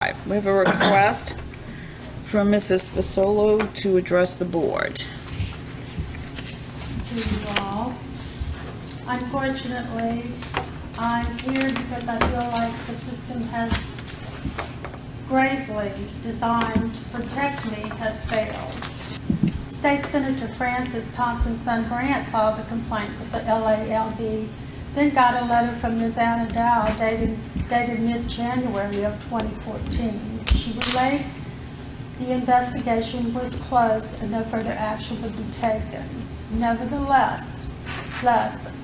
We have a request from Mrs. Fasola to address the board. To you all. Unfortunately, I'm here because I feel like the system has gravely designed to protect me has failed. State Senator Francis Thompson's son Grant filed a complaint with the LALB, then got a letter from Ms. Anna Dow dated mid-January of 2014. She relayed the investigation was closed and no further action would be taken. Nevertheless,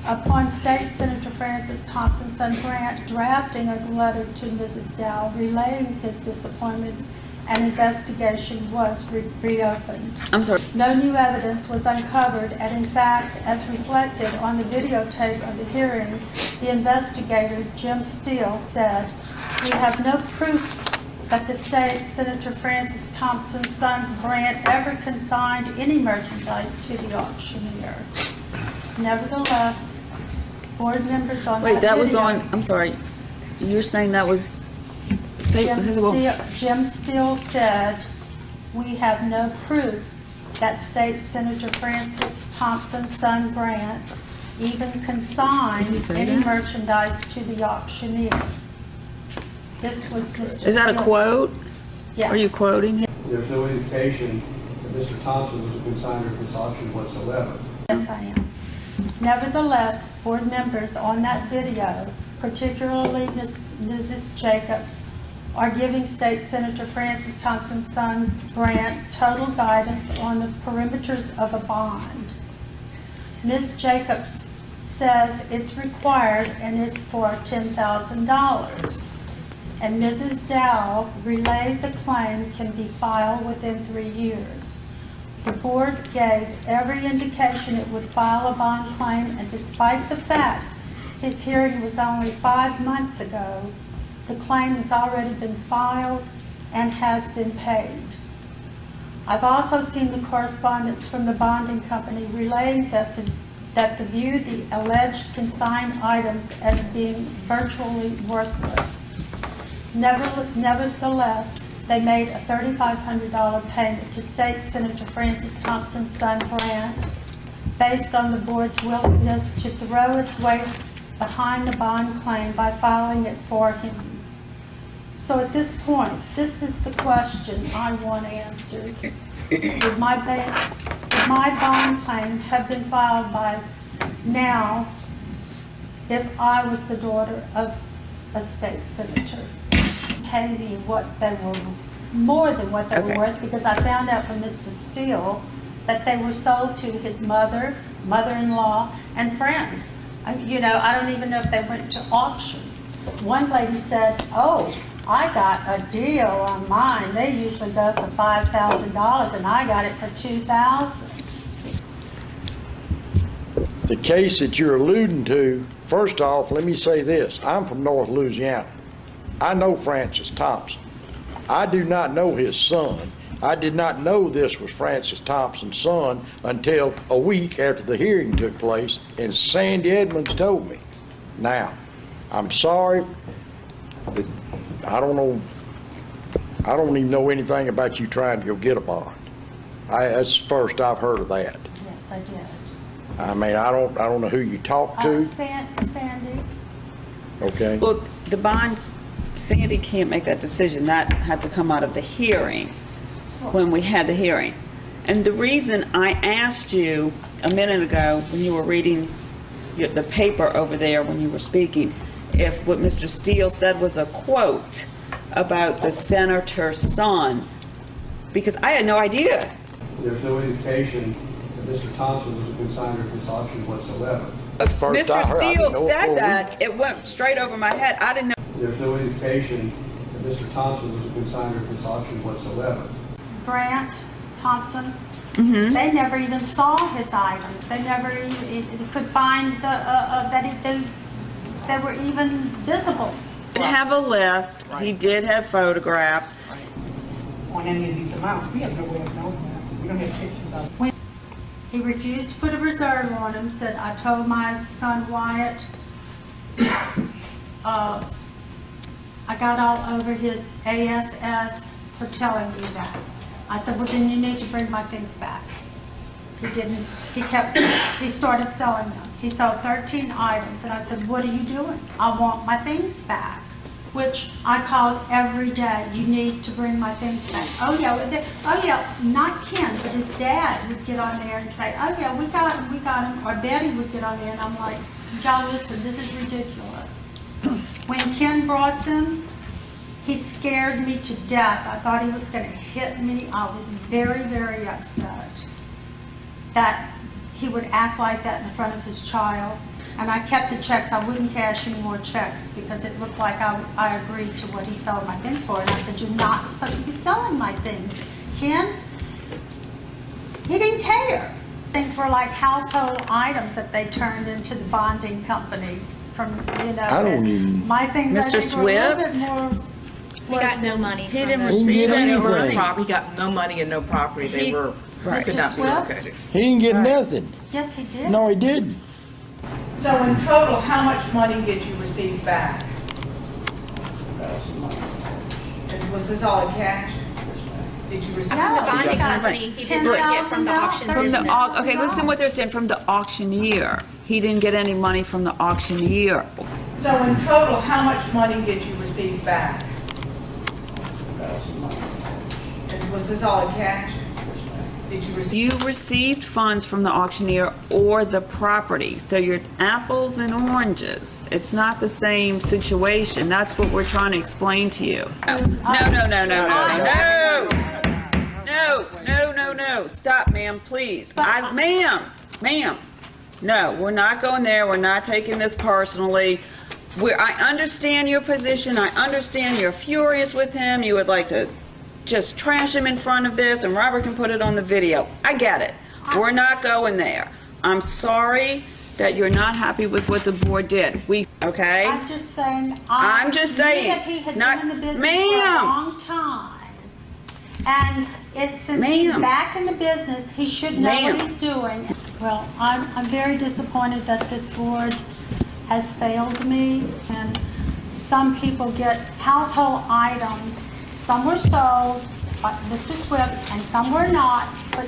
upon State Senator Francis Thompson's son Grant drafting a letter to Mrs. Dow relaying his disappointment, an investigation was reopened. I'm sorry. No new evidence was uncovered, and in fact, as reflected on the videotape of the hearing, the investigator, Jim Steele, said, "We have no proof that the State Senator Francis Thompson's son's Grant ever consigned any merchandise to the auctioneer." Nevertheless, board members on Wait, that was video, on, I'm sorry, you're saying that was, Jim Steele said, "We have no proof that State Senator Francis Thompson's son Grant even consigned any merchandise to the auctioneer." This was Mr. is that a Steele. quote? Yes. Are you quoting it? There's no indication that Mr. Thompson was a consignor of this auction whatsoever. Yes, I am. Nevertheless, board members on that video, particularly Mrs. Jacobs, are giving State Senator Francis Thompson's son Grant total guidance on the perimeters of a bond. Ms. Jacobs says it's required and is for $10,000. And Mrs. Dow relays the claim can be filed within 3 years. The board gave every indication it would file a bond claim, and despite the fact his hearing was only 5 months ago, the claim has already been filed and has been paid. I've also seen the correspondence from the bonding company relaying that the view the alleged consigned items as being virtually worthless. Nevertheless, they made a $3,500 payment to State Senator Francis Thompson's son Grant based on the board's willingness to throw its weight behind the bond claim by filing it for him. So at this point, this is the question I want answered. Would my bond claim have been filed by now if I was the daughter of a state senator? Pay me what they were, more than what they were worth, because I found out from Mr. Steele that they were sold to his mother, mother-in-law, and friends. I don't even know if they went to auction. One lady said, "Oh, I got a deal on mine. They usually go for $5,000, and I got it for $2,000. The case that you're alluding to, first off, let me say this. I'm from North Louisiana. I know Francis Thompson. I do not know his son. I did not know this was Francis Thompson's son until a week after the hearing took place, and Sandy Edmonds told me. Now, I'm sorry that I don't even know anything about you trying to go get a bond. That's the first I've heard of that. Yes, I did. I mean, I don't know who you talked to. Sandy. Okay. Well, the bond, Sandy can't make that decision. That had to come out of the hearing when we had the hearing. And the reason I asked you a minute ago when you were reading the paper over there when you were speaking, if what Mr. Steele said was a quote about the senator's son, because I had no idea. There's no indication that Mr. Thompson was a consignor of this auction whatsoever. Mr. Steele said that, it went straight over my head. I didn't know. There's no indication that Mr. Thompson was a consignor of this auction whatsoever. Grant Thompson, they never even saw his items. They never even could find they were even visible. He did have a list. He did have photographs. On any of these amounts, we have no way of knowing that. We don't have pictures of it. He refused to put a reserve on him, said, "I told my son Wyatt I got all over his ASS for telling me that. I said, well, then you need to bring my things back. He didn't, he started selling them. He sold 13 items, and I said, what are you doing? I want my things back, which I called every day. You need to bring my things back. Oh yeah, not Ken, but his dad would get on there and say, oh yeah, we got him, or Betty would get on there, and I'm like, y'all listen, this is ridiculous. When Ken brought them, he scared me to death. I thought he was gonna hit me. I was very, very upset that he would act like that in front of his child. And I kept the checks. I wouldn't cash any more checks because it looked like I agreed to what he sold my things for. And I said, you're not supposed to be selling my things. Ken, he didn't care. Things were like household items that they turned into the bonding company from, you know. I don't even- My things, I Mr. think, were a little bit Swift? more. He got no money He from didn't the- receive get any anything. money. He got no money and no property. They He- were, Right. could not be Mr. located. He didn't get nothing. Yes, he did. No, he didn't. So in total, how much money did you receive back? And was this all in cash? Did you receive? No, From the he bonding got company, he did not get from the auction $10,000. From the, business. okay, listen what they're saying, from the auctioneer. He didn't get any money from the auctioneer. So in total, how much money did you receive back? And was this all in cash? Did you receive? You received funds from the auctioneer or the property, so you're apples and oranges. It's not the same situation. That's what we're trying to explain to you. No. Stop, ma'am, please. Ma'am. No, we're not going there. We're not taking this personally. I understand your position. I understand you're furious with him. You would like to just trash him in front of this, and Robert can put it on the video. I get it. We're not going there. I'm sorry that you're not happy with what the board did. Okay? I'm just saying, I'm just saying, knew that he had not- been in the business for a Ma'am. long time. And since he's Ma'am. back in the business, he should know what Ma'am. he's doing. Well, I'm very disappointed that this board has failed me. And some people get household items. Some were sold by Mr. Swift and some were not. But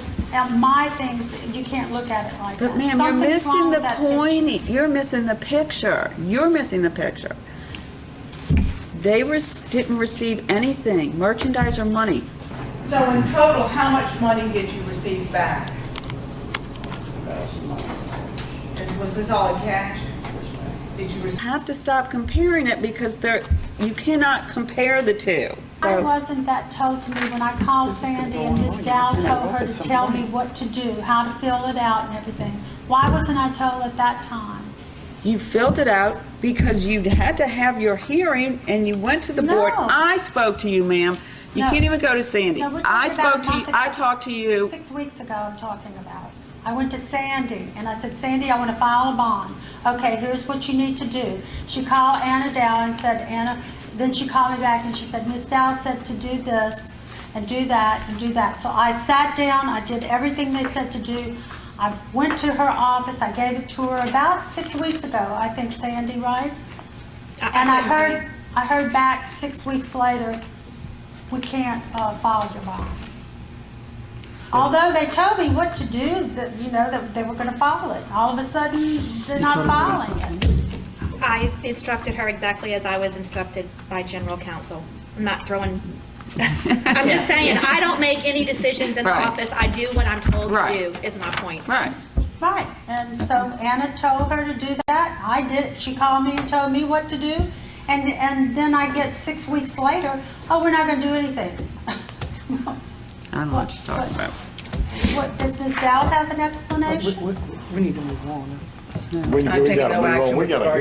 my things, you can't look at it like that. But ma'am, you're Something's missing wrong the with that picture. point. You're missing the picture. You're missing the picture. They didn't receive anything, merchandise or money. So in total, how much money did you receive back? And was this all in cash? Did you receive? Have to stop comparing it because you cannot compare the two. Why So- wasn't that told to me when I called Sandy and Ms. Dow told her to tell me what to do, how to fill it out and everything? Why wasn't I told at that time? You filled it out because you had to have your hearing and you went to the board. No. I spoke to you, ma'am. You No. can't even go to Sandy. No, we're I talking about spoke to a you, month ago. I talked to you. 6 weeks ago I'm talking about. I went to Sandy and I said, Sandy, I want to file a bond. Okay, here's what you need to do. She called Anna Dow and said, Anna, then she called me back and she said, Ms. Dow said to do this and do that and do that. So I sat down, I did everything they said to do. I went to her office, I gave it to her about 6 weeks ago, I think, Sandy, right? And I heard back 6 weeks later, we can't file your bond. Although they told me what to do, that, you know, that they were gonna file it. All of a sudden, they're not filing it. I instructed her exactly as I was instructed by general counsel. I'm not throwing, I'm just saying, I don't make any decisions in the Right. office. I do what I'm told to Right. do, is my point. Right. Right, and so Anna told her to do that. I did it. She called me and told me what to do. And then I get 6 weeks later, oh, we're not gonna do anything. I don't know what you're talking about. What, does Ms. Dow have an explanation? We need to move on. We I take gotta no move on. action We with gotta regard hear